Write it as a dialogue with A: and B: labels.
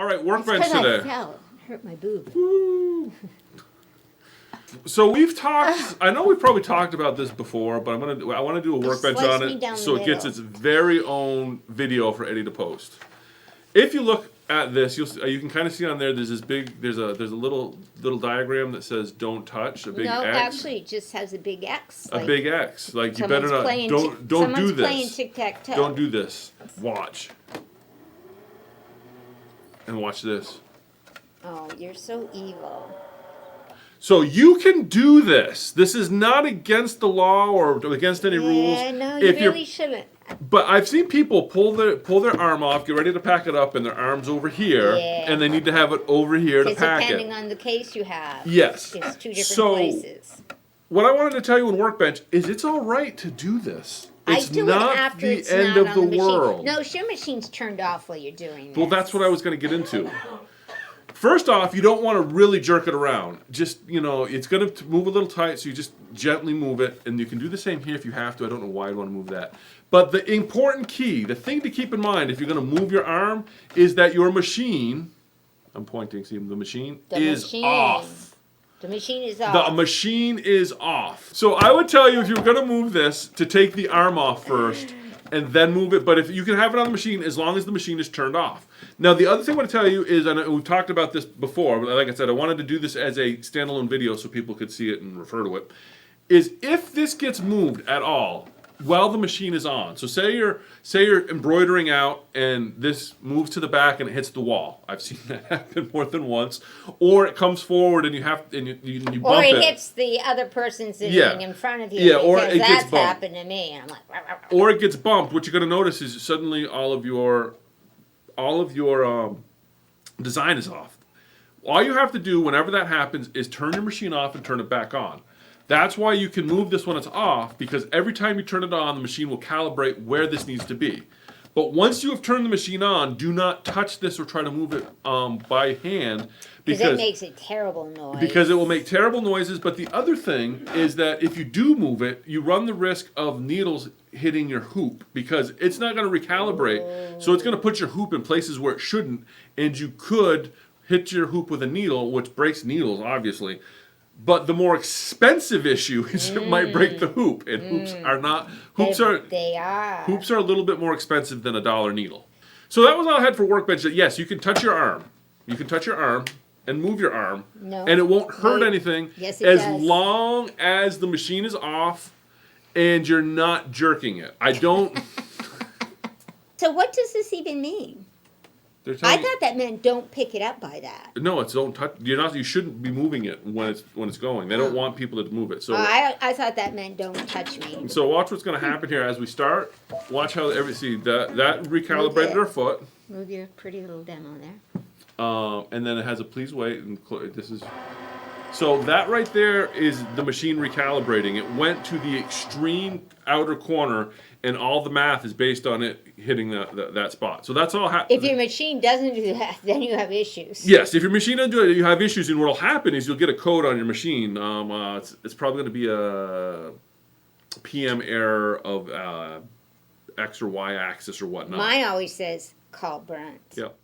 A: All right, Workbench
B: It's 'cause
A: today.
B: I fell. It hurt my boob.
A: Woo. So we've talked. I know we've probably talked about this before, but I want to do a Workbench
B: slice
A: on
B: me
A: it
B: down
A: so
B: the
A: it gets
B: middle.
A: its very own video for Eddie to post. If you look at this, you can kind of see on there. There's this big. There's a little diagram that says "Don't touch." A big
B: No,
A: X.
B: actually, it just has a big X.
A: A big X. Like you better not. Don't do
B: Someone's
A: this.
B: playing tic-tac-toe.
A: Don't do this. Watch. And watch this.
B: Oh, you're so evil.
A: So you can do this. This is not against the law or against any rules.
B: Yeah, no, you really shouldn't.
A: But I've seen people pull their arm off, get ready to pack it up, and their arm's over here,
B: Yeah.
A: and they need to have it over here to
B: Because
A: pack
B: depending
A: it.
B: on the case you have.
A: Yes.
B: It's two different
A: So,
B: places.
A: What I wanted to tell you in Workbench is it's all right to do this. It's
B: I do
A: not
B: it after
A: the
B: it's
A: end
B: not
A: of
B: on
A: the
B: machine.
A: world.
B: No, your machine's turned off while you're doing this.
A: Well, that's what I was going to get into. First off, you don't want to really jerk it around. Just, it's going to move a little tight, so you just gently move it. And you can do the same here if you have to. I don't know why I'd want to move that. But the important key, the thing to keep in mind if you're going to move your arm, is that your machine, I'm pointing, see, the machine is off.
B: The machine is off.
A: The machine is off. So I would tell you if you're going to move this, to take the arm off first and then move it. But if you can have it on the machine as long as the machine is turned off. Now, the other thing I want to tell you is, and we've talked about this before, but like I said, I wanted to do this as a standalone video so people could see it and refer to it, is if this gets moved at all while the machine is on. So say you're embroidering out and this moves to the back and it hits the wall. I've seen that happen more than once. Or it comes forward and you bump it.
B: Or it hits the other person sitting in front of you.
A: Yeah, or
B: because
A: it gets
B: that's
A: bumped.
B: happened to me. And I'm like, "Rah, rah, rah."
A: Or it gets bumped. What you're going to notice is suddenly all of your design is off. All you have to do whenever that happens is turn your machine off and turn it back on. That's why you can move this when it's off, because every time you turn it on, the machine will calibrate where this needs to be. But once you have turned the machine on, do not touch this or try to move it by hand.
B: Because it makes a terrible noise.
A: Because it will make terrible noises. But the other thing is that if you do move it, you run the risk of needles hitting your hoop, because it's not going to recalibrate. So it's going to put your hoop in places where it shouldn't. And you could hit your hoop with a needle, which breaks needles, obviously. But the more expensive issue is it might break the hoop. And hoops are a little bit more expensive than a dollar needle. So that was all I had for Workbench. That yes, you can touch your arm. You can touch your arm and move your arm.
B: No.
A: And it won't hurt anything.
B: Yes, it
A: as
B: does.
A: long as the machine is off and you're not jerking it. I don't.
B: So what does this even mean? I thought that meant don't pick it up by that.
A: No, it's don't touch. You shouldn't be moving it when it's going. They don't want people to move it. So
B: I thought that meant don't touch me.
A: So watch what's going to happen here as we start. Watch how see that recalibrated her foot.
B: Move your pretty little demo there.
A: And then it has a please wait, and this is. So that right there is the machine recalibrating. It went to the extreme outer corner, and all the math is based on it hitting that spot. So that's all.
B: If your machine doesn't do that, then you have issues.
A: Yes, if your machine doesn't do it, you have issues, and what will happen is you'll get a code on your machine. It's probably going to be a PM error of X or Y axis or whatnot.
B: Mine always says call Brent.
A: Yep.